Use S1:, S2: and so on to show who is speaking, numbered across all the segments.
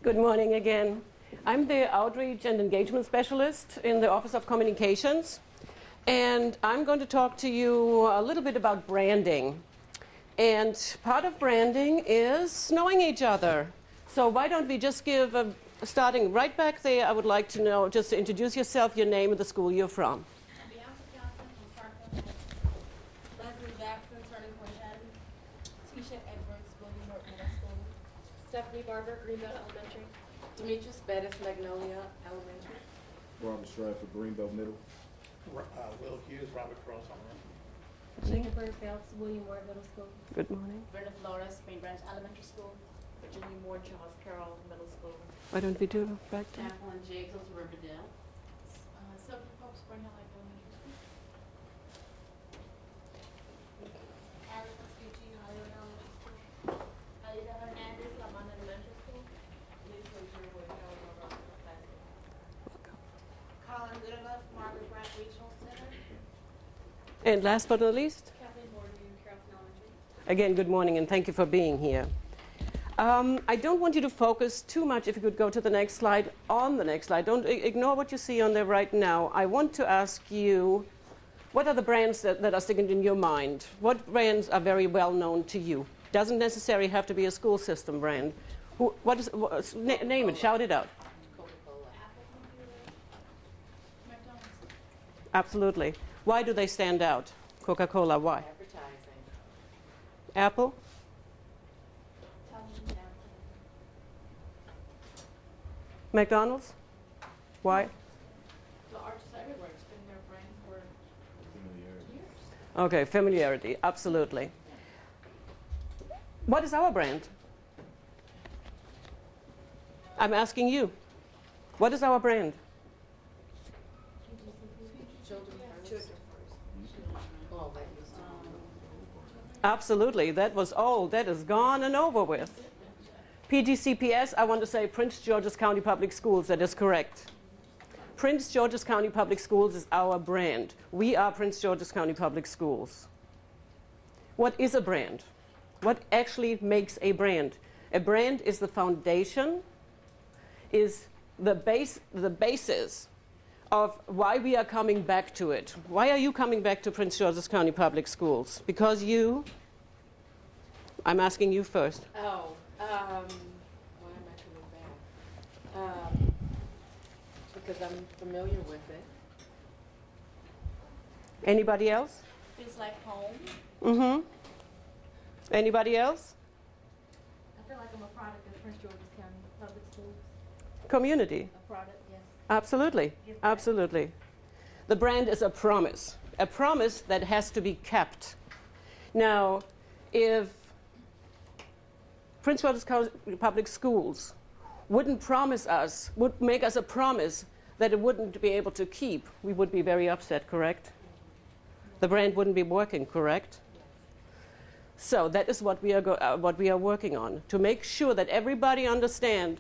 S1: Good morning again. I'm the Outreach and Engagement Specialist in the Office of Communications, and I'm going to talk to you a little bit about branding. And part of branding is knowing each other. So why don't we just give starting right back there, I would like to know, just to introduce yourself, your name, and the school you're from.
S2: Bianca Johnson from Sarko. Leslie Jackson, Turning Point Academy. Tisha Edwards, William Morton Middle School. Stephanie Barber, Greenbelt Elementary. Demetrius Bettis, Magnolia Elementary.
S3: Robert Stratford, Greenbelt Middle.
S4: Will Hughes, Robert Cross on
S2: Jacob Bird Phelps, William Ward Middle School.
S1: Good morning.
S2: Brenda Flores, Spring Branch Elementary School. Virginia Moore, Charles Carroll Middle School.
S1: Why don't we do back to
S2: Jacqueline Jacobs, Riverdale. Sylvia Pope, Spring Hill Elementary School. Alex Escucci, Hollywood Elementary School. Alida Hernandez, Lamont Elementary School. Lisa Sherwood, Carroll Rock High School. Colin Goodenough, Margaret Grant Regional Center.
S1: And last but not least,
S2: Kathleen Borden, Carrollton Elementary.
S1: again, good morning and thank you for being here. I don't want you to focus too much, if you could go to the next slide, on the next slide. Don't ignore what you see on there right now. I want to ask you, what are the brands that are sticking in your mind? What brands are very well known to you? Doesn't necessarily have to be a school system brand. Name it, shout it out.
S2: Coca-Cola. Apple Computer. McDonald's.
S1: Absolutely. Why do they stand out? Coca-Cola, why?
S2: Advertising.
S1: Apple?
S2: Television advertising.
S1: McDonald's? Why?
S2: The artists everywhere. It's been their brand for years.
S1: Okay, familiarity, absolutely. What is our brand? I'm asking you. What is our brand?
S2: Children first. Oh, that used to be.
S1: Absolutely, that was old. That is gone and over with. PGCPS, I want to say Prince George's County Public Schools. That is correct. Prince George's County Public Schools is our brand. We are Prince George's County Public Schools. What is a brand? What actually makes a brand? A brand is the foundation, is the basis of why we are coming back to it. Why are you coming back to Prince George's County Public Schools? Because you, I'm asking you first.
S2: Oh, why am I coming back? Because I'm familiar with it.
S1: Anybody else?
S2: Feels like home.
S1: Mm-hmm. Anybody else?
S2: I feel like I'm a product of Prince George's County Public Schools.
S1: Community.
S2: A product, yes.
S1: Absolutely.
S2: Give back.
S1: Absolutely. The brand is a promise that has to be kept. Now, if Prince George's County Public Schools wouldn't promise us, would make us a promise that it wouldn't be able to keep, we would be very upset, correct? The brand wouldn't be working, correct? So that is what we are working on, to make sure that everybody understands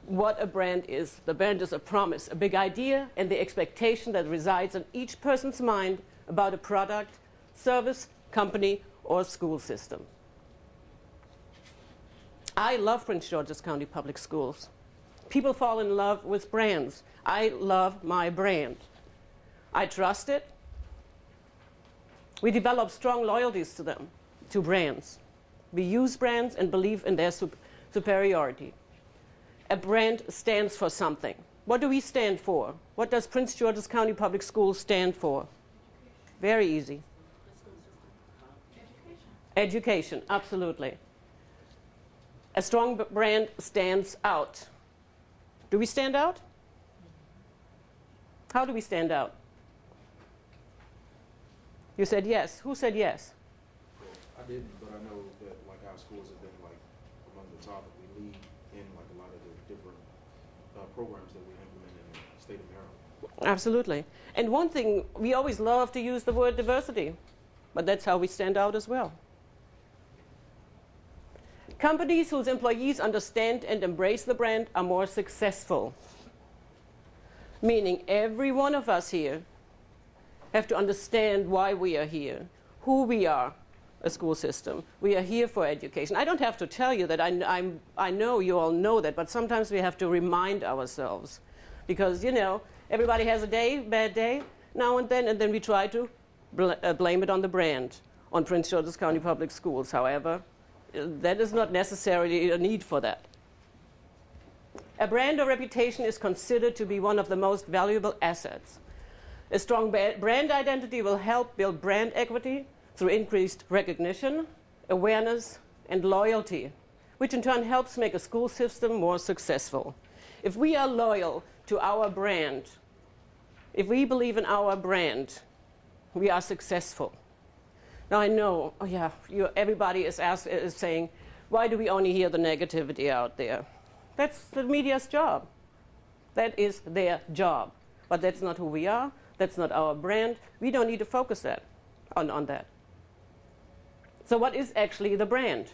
S1: what a brand is. The brand is a promise, a big idea, and the expectation that resides in each person's mind about a product, service, company, or school system. I love Prince George's County Public Schools. People fall in love with brands. I love my brand. I trust it. We develop strong loyalties to them, to brands. We use brands and believe in their superiority. A brand stands for something. What do we stand for? What does Prince George's County Public Schools stand for? Very easy. Education, absolutely. A strong brand stands out. Do we stand out? How do we stand out? You said yes. Who said yes?
S3: I didn't, but I know that like our schools have been like among the top. We lead in like a lot of the different programs that we implement in the state of Maryland.
S1: Absolutely. And one thing, we always love to use the word diversity, but that's how we stand out as well. Companies whose employees understand and embrace the brand are more successful. Meaning every one of us here have to understand why we are here, who we are, a school system. We are here for education. I don't have to tell you that. I know you all know that, but sometimes we have to remind ourselves. Because, you know, everybody has a bad day now and then we try to blame it on the brand, on Prince George's County Public Schools. However, that is not necessarily a need for that. A brand or reputation is considered to be one of the most valuable assets. A strong brand identity will help build brand equity through increased recognition, awareness, and loyalty, which in turn helps make a school system more successful. If we are loyal to our brand, if we believe in our brand, we are successful. Now I know, oh yeah, everybody is saying, why do we only hear the negativity out there? That's the media's job. That is their job. But that's not who we are. That's not our brand. We don't need to focus on that. So what is actually the brand?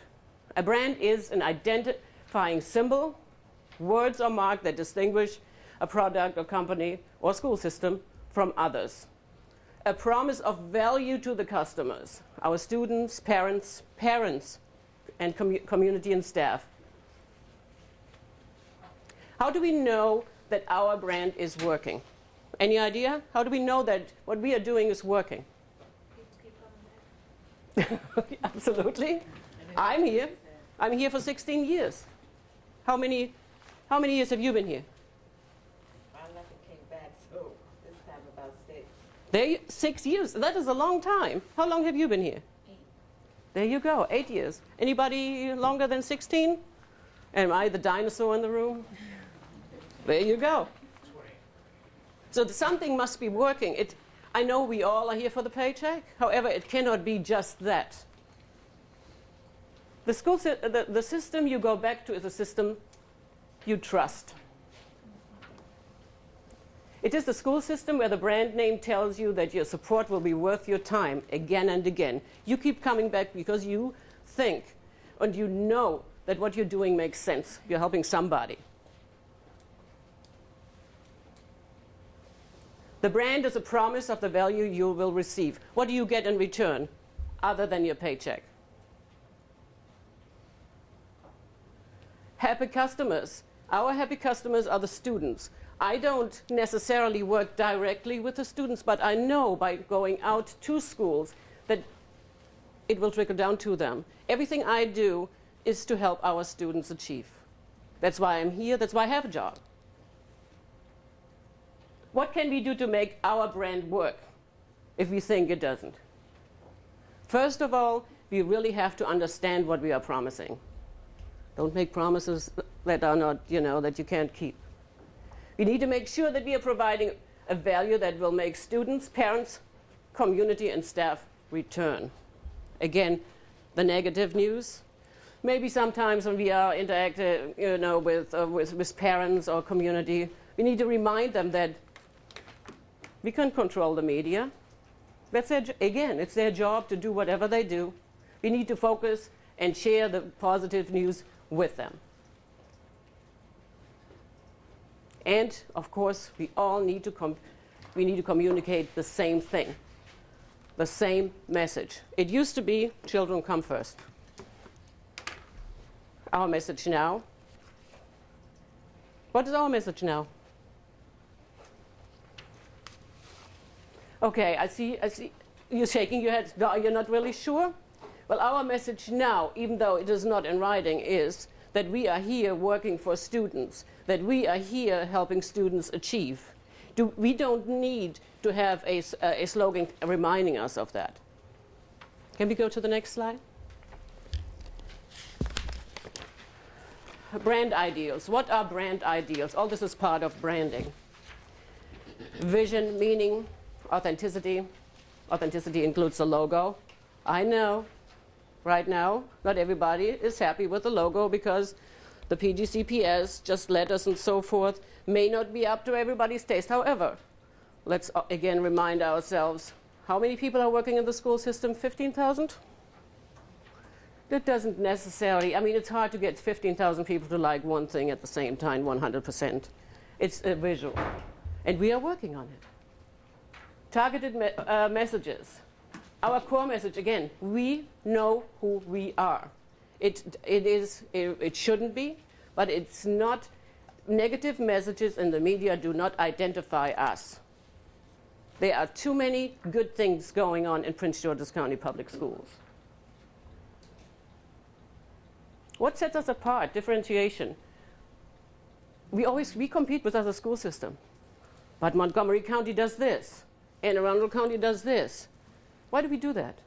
S1: A brand is an identifying symbol, words or mark that distinguish a product or company or school system from others. A promise of value to the customers, our students, parents, and community and staff. How do we know that our brand is working? Any idea? How do we know that what we are doing is working? Absolutely. I'm here. I'm here for 16 years. How many years have you been here?
S5: I left and came back, so this time about 6.
S1: There, 6 years. That is a long time. How long have you been here?
S5: 8.
S1: There you go, 8 years. Anybody longer than 16? Am I the dinosaur in the room? There you go. So something must be working. I know we all are here for the paycheck. However, it cannot be just that. The system you go back to is a system you trust. It is the school system where the brand name tells you that your support will be worth your time again and again. You keep coming back because you think and you know that what you're doing makes sense. You're helping somebody. The brand is a promise of the value you will receive. What do you get in return other than your paycheck? Happy customers. Our happy customers are the students. I don't necessarily work directly with the students, but I know by going out to schools that it will trickle down to them. Everything I do is to help our students achieve. That's why I'm here. That's why I have a job. What can we do to make our brand work if we think it doesn't? First of all, we really have to understand what we are promising. Don't make promises that are not, that you can't keep. We need to make sure that we are providing a value that will make students, parents, community, and staff return. Again, the negative news. Maybe sometimes when we are interacting, with parents or community, we need to remind them that we can't control the media. Again, it's their job to do whatever they do. We need to focus and share the positive news with them. And, of course, we all need to communicate the same thing, the same message. It used to be, children come first. Our message now. What is our message now? Okay, I see you're shaking your head. No, you're not really sure? Well, our message now, even though it is not in writing, is that we are here working for students, that we are here helping students achieve. We don't need to have a slogan reminding us of that. Can we go to the next slide? Brand ideals. What are brand ideals? All this is part of branding. Vision, meaning, authenticity. Authenticity includes the logo. I know, right now, not everybody is happy with the logo because the PGCPS, just letters and so forth, may not be up to everybody's taste. However, let's again remind ourselves, how many people are working in the school system? 15,000? That doesn't necessarily, it's hard to get 15,000 people to like one thing at the same time, 100%. It's a visual. And we are working on it. Targeted messages. Our core message, again, we know who we are. It shouldn't be, but it's not. Negative messages in the media do not identify us. There are too many good things going on in Prince George's County Public Schools. What sets us apart? Differentiation. We compete with other school systems. But Montgomery County does this. Anne Arundel County does this. Why do we do that?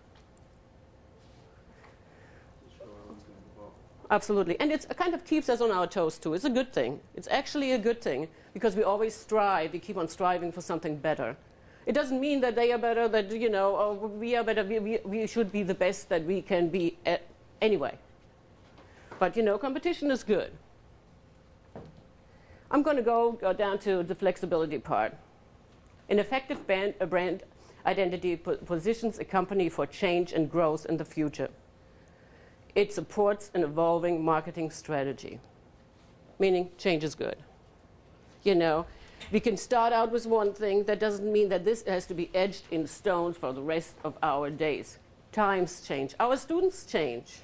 S1: Absolutely. And it kind of keeps us on our toes, too. It's a good thing. It's actually a good thing because we always strive. We keep on striving for something better. It doesn't mean that they are better, that, you know, or we are better. We should be the best that we can be anyway. But, you know, competition is good. I'm going to go down to the flexibility part. An effective brand identity positions a company for change and growth in the future. It supports an evolving marketing strategy, meaning change is good. You know, we can start out with one thing. That doesn't mean that this has to be etched in stone for the rest of our days. Times change. Our students change.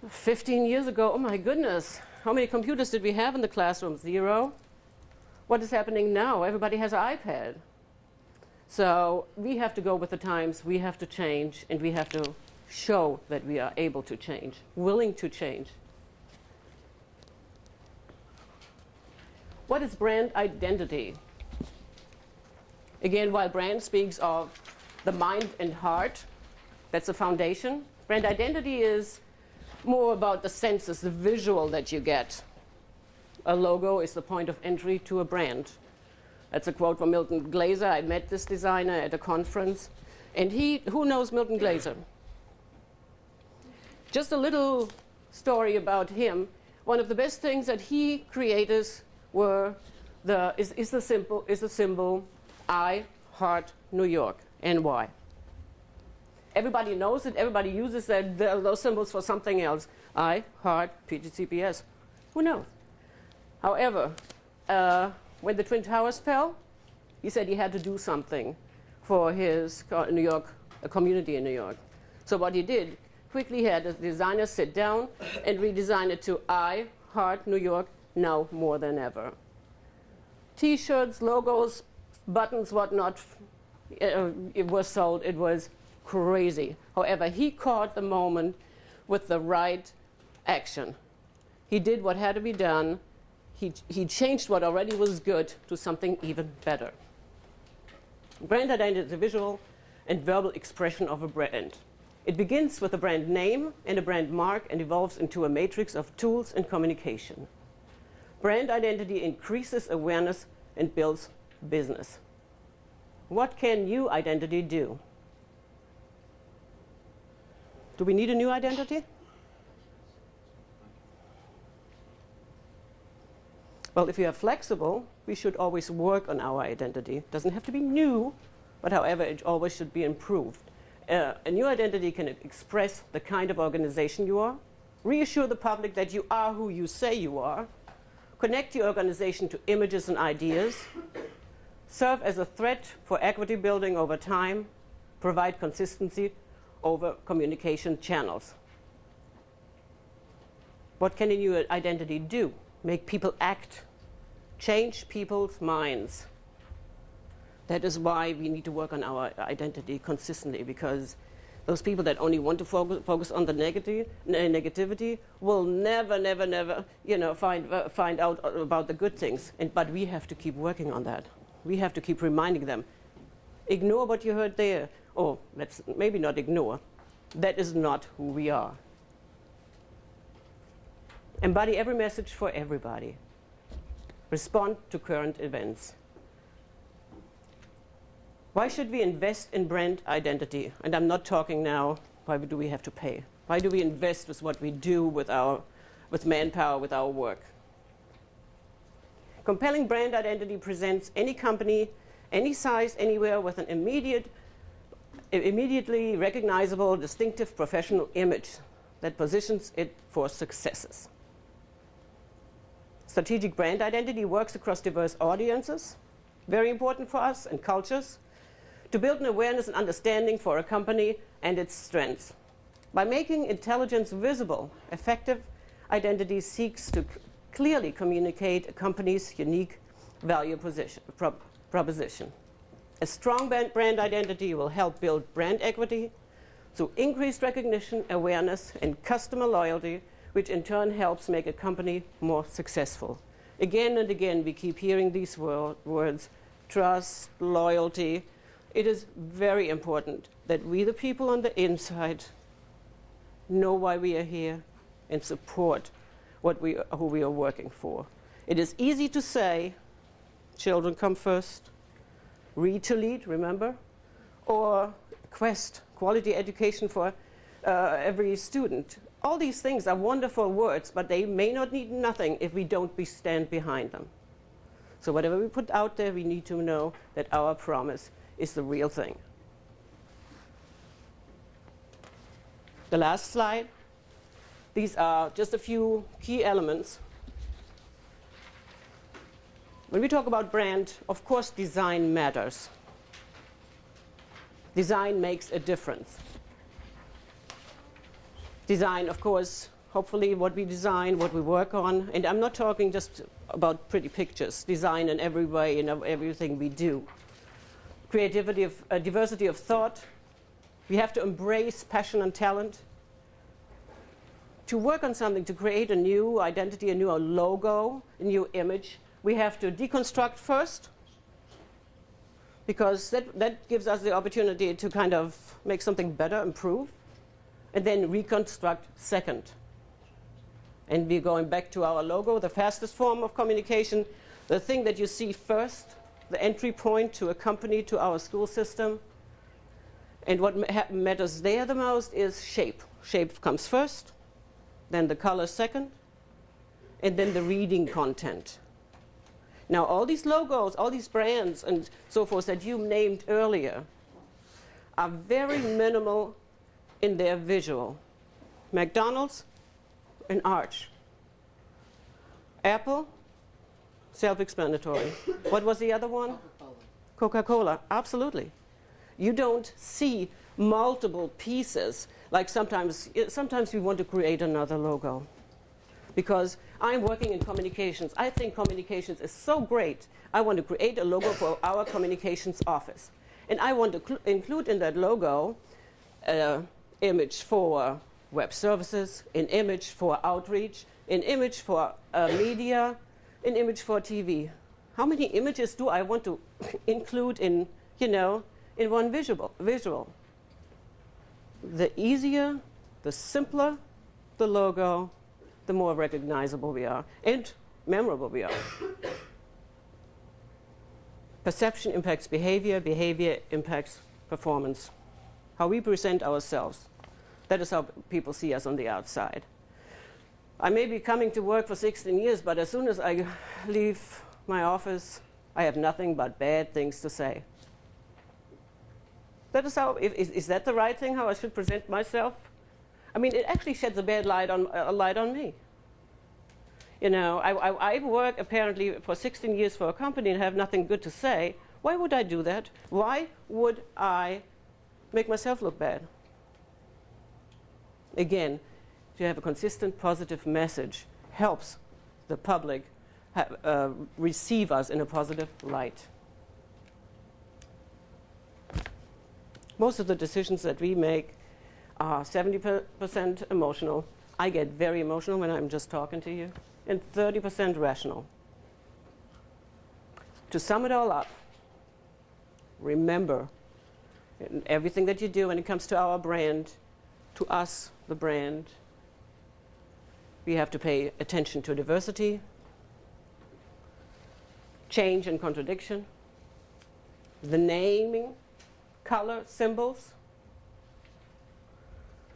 S1: 15 years ago, oh my goodness, how many computers did we have in the classroom? 0. What is happening now? Everybody has an iPad. So we have to go with the times. We have to change, and we have to show that we are able to change, willing to change. What is brand identity? Again, while brand speaks of the mind and heart, that's the foundation. Brand identity is more about the senses, the visual that you get. A logo is the point of entry to a brand. That's a quote from Milton Glaser. I met this designer at a conference. And who knows Milton Glaser? Just a little story about him. One of the best things that he created is the symbol I Heart New York, NY. Everybody knows it. Everybody uses those symbols for something else. I Heart PGCPS. Who knows? However, when the Twin Towers fell, he said he had to do something for his New York, a community in New York. So what he did, quickly had a designer sit down and redesign it to I Heart New York, now more than ever. T-shirts, logos, buttons, whatnot, it was sold. It was crazy. However, he caught the moment with the right action. He did what had to be done. He changed what already was good to something even better. Brand identity is a visual and verbal expression of a brand. It begins with a brand name and a brand mark and evolves into a matrix of tools and communication. Brand identity increases awareness and builds business. What can new identity do? Do we need a new identity? Well, if we are flexible, we should always work on our identity. It doesn't have to be new, but however, it always should be improved. A new identity can express the kind of organization you are, reassure the public that you are who you say you are, connect your organization to images and ideas, serve as a thread for equity building over time, provide consistency over communication channels. What can a new identity do? Make people act, change people's minds. That is why we need to work on our identity consistently, because those people that only want to focus on the negativity will never, you know, find out about the good things. But we have to keep working on that. We have to keep reminding them. Ignore what you heard there. Or let's maybe not ignore. That is not who we are. Embody every message for everybody. Respond to current events. Why should we invest in brand identity? And I'm not talking now, why do we have to pay? Why do we invest with what we do with manpower, with our work? Compelling brand identity presents any company, any size, anywhere with an immediately recognizable, distinctive professional image that positions it for successes. Strategic brand identity works across diverse audiences, very important for us, and cultures, to build an awareness and understanding for a company and its strengths. By making intelligence visible, effective identity seeks to clearly communicate a company's unique value proposition. A strong brand identity will help build brand equity through increased recognition, awareness, and customer loyalty, which in turn helps make a company more successful. Again and again, we keep hearing these words, trust, loyalty. It is very important that we, the people on the inside, know why we are here and support who we are working for. It is easy to say, children come first, read to lead, remember? Or quest, quality education for every student. All these things are wonderful words, but they may not mean nothing if we don't stand behind them. So whatever we put out there, we need to know that our promise is the real thing. The last slide. These are just a few key elements. When we talk about brand, of course, design matters. Design makes a difference. Design, of course, hopefully what we design, what we work on, and I'm not talking just about pretty pictures, design in every way, in everything we do. Creativity, diversity of thought. We have to embrace passion and talent. To work on something, to create a new identity, a new logo, a new image, we have to deconstruct first, because that gives us the opportunity to kind of make something better, improve, and then reconstruct second. And we're going back to our logo, the fastest form of communication, the thing that you see first, the entry point to a company, to our school system. And what matters there the most is shape. Shape comes first, then the color second, and then the reading content. Now, all these logos, all these brands and so forth that you named earlier are very minimal in their visual. McDonald's, an arch. Apple, self-explanatory. What was the other one? Coca-Cola, absolutely. You don't see multiple pieces, like sometimes we want to create another logo. Because I'm working in communications. I think communications is so great. I want to create a logo for our communications office. And I want to include in that logo an image for web services, an image for outreach, an image for media, an image for TV. How many images do I want to include in, in one visual? The easier, the simpler the logo, the more recognizable we are and memorable we are. Perception impacts behavior, behavior impacts performance. How we present ourselves. That is how people see us on the outside. I may be coming to work for 16 years, but as soon as I leave my office, I have nothing but bad things to say. That is how, is that the right thing, how I should present myself? I mean, it actually sheds a bad light on me. I work apparently for 16 years for a company and have nothing good to say. Why would I do that? Why would I make myself look bad? Again, to have a consistent positive message helps the public receive us in a positive light. Most of the decisions that we make are 70% emotional. I get very emotional when I'm just talking to you, and 30% rational. To sum it all up, remember, in everything that you do when it comes to our brand, to us, the brand, we have to pay attention to diversity, change and contradiction, the naming, color, symbols.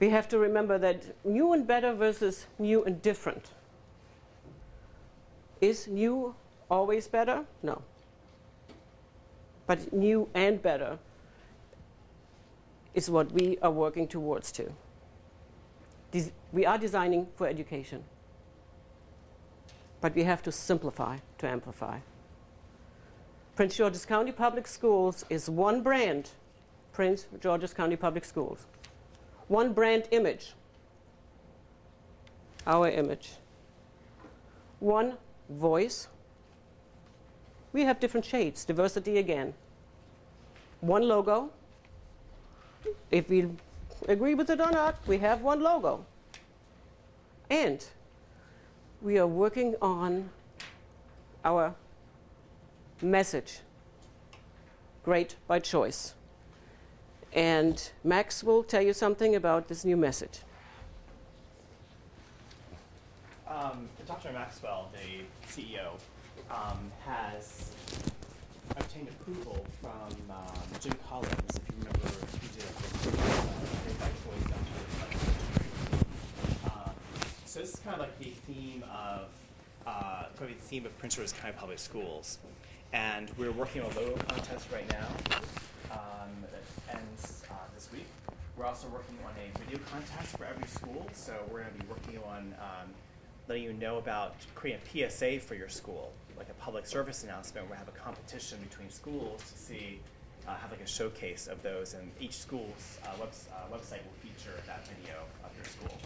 S1: We have to remember that new and better versus new and different. Is new always better? No. But new and better is what we are working towards to. We are designing for education. But we have to simplify to amplify. Prince George's County Public Schools is one brand Prince George's County Public Schools. One brand image, our image. One voice. We have different shades, diversity again. One logo. If we agree with it or not, we have one logo. And we are working on our message, great by choice. And Max will tell you something about this new message.
S6: Dr. Maxwell, the CEO, has obtained approval from Jim Collins, if you remember, he did Great by Choice down to so this is kind of like the theme of Prince George's County Public Schools. And we're working on a logo contest right now that ends this week. We're also working on a video contest for every school. So we're going to be working on letting you know about creating a PSA for your school, like a public service announcement where we have a competition between schools to see, have like a showcase of those, and each school's website will feature that video of your school.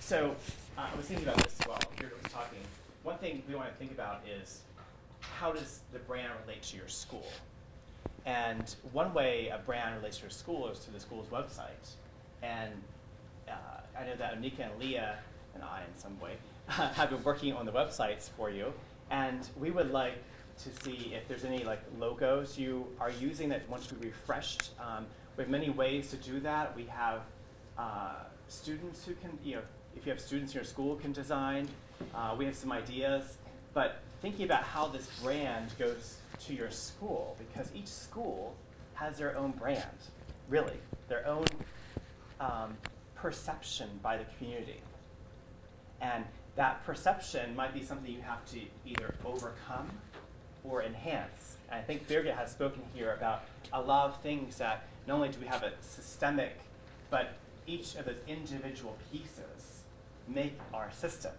S6: So I was thinking about this while Peter was talking. One thing we want to think about is how does the brand relate to your school? And one way a brand relates to your school is to the school's website. And I know that Anika and Leah, and I in some way, have been working on the websites for you. And we would like to see if there's any like logos you are using that want to be refreshed. We have many ways to do that. We have students who can, if you have students in your school can design. We have some ideas. But thinking about how this brand goes to your school, because each school has their own brand, really, their own perception by the community. And that perception might be something you have to either overcome or enhance. And I think Birgit has spoken here about a lot of things that not only do we have a systemic, but each of those individual pieces make our system.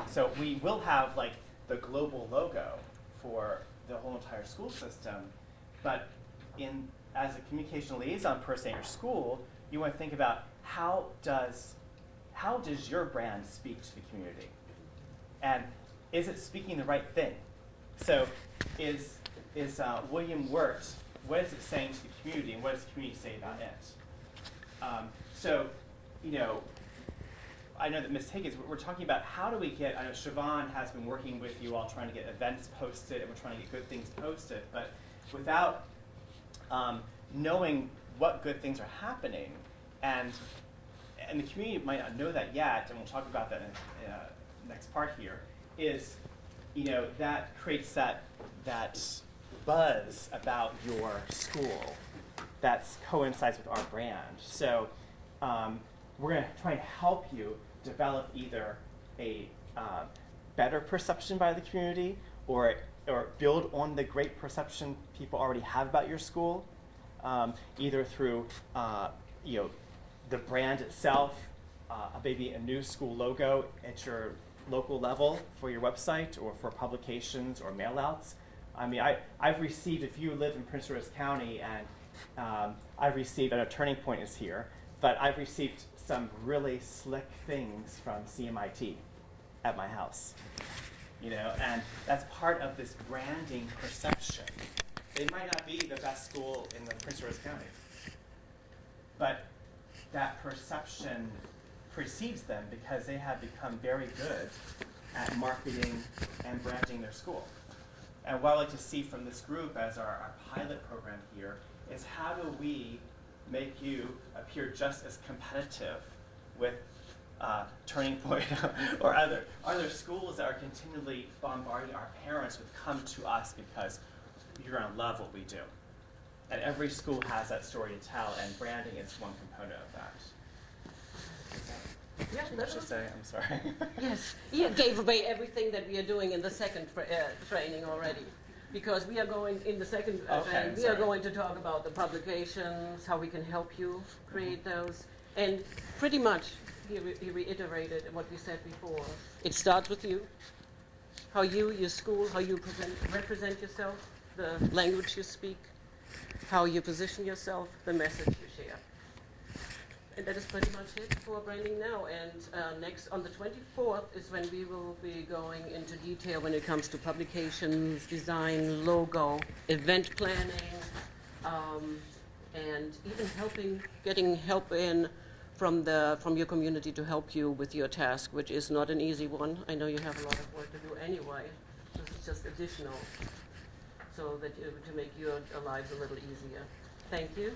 S6: So we will have like the global logo for the whole entire school system, but as a communication liaison person at your school, you want to think about how does your brand speak to the community? And is it speaking the right thing? So is William Wirt, what is it saying to the community, and what does the community say about it? I know that Ms. Higgins, we're talking about how do we get, I know Siobhan has been working with you all trying to get events posted, and we're trying to get good things posted, but without knowing what good things are happening, and the community might not know that yet, and we'll talk about that in the next part here, is, that creates that buzz about your school that coincides with our brand. So we're going to try and help you develop either a better perception by the community or build on the great perception people already have about your school, either through the brand itself, maybe a new school logo at your local level for your website or for publications or mail-outs. I mean, I've received, if you live in Prince George's County, and I've received, I know Turning Point is here, but I've received some really slick things from CMIT at my house, and that's part of this branding perception. They might not be the best school in the Prince George's County, but that perception precedes them because they have become very good at marketing and branding their school. And what I'd like to see from this group as our pilot program here is how do we make you appear just as competitive with Turning Point or other schools that are continually bombarding our parents with come to us because you're going to love what we do. And every school has that story to tell, and branding is one component of that.
S1: Yeah,
S6: What should I say? I'm sorry.
S1: Yes, you gave away everything that we are doing in the second training already, because we are going in the second training. We are going to talk about the publications, how we can help you create those, and pretty much he reiterated what we said before. It starts with you, how you, your school, how you represent yourself, the language you speak, how you position yourself, the message you share. And that is pretty much it for Branding Now. And next, on the 24th, is when we will be going into detail when it comes to publications, design, logo, event planning, and even getting help in from your community to help you with your task, which is not an easy one. I know you have a lot of work to do anyway. This is just additional, so that to make your lives a little easier. Thank you.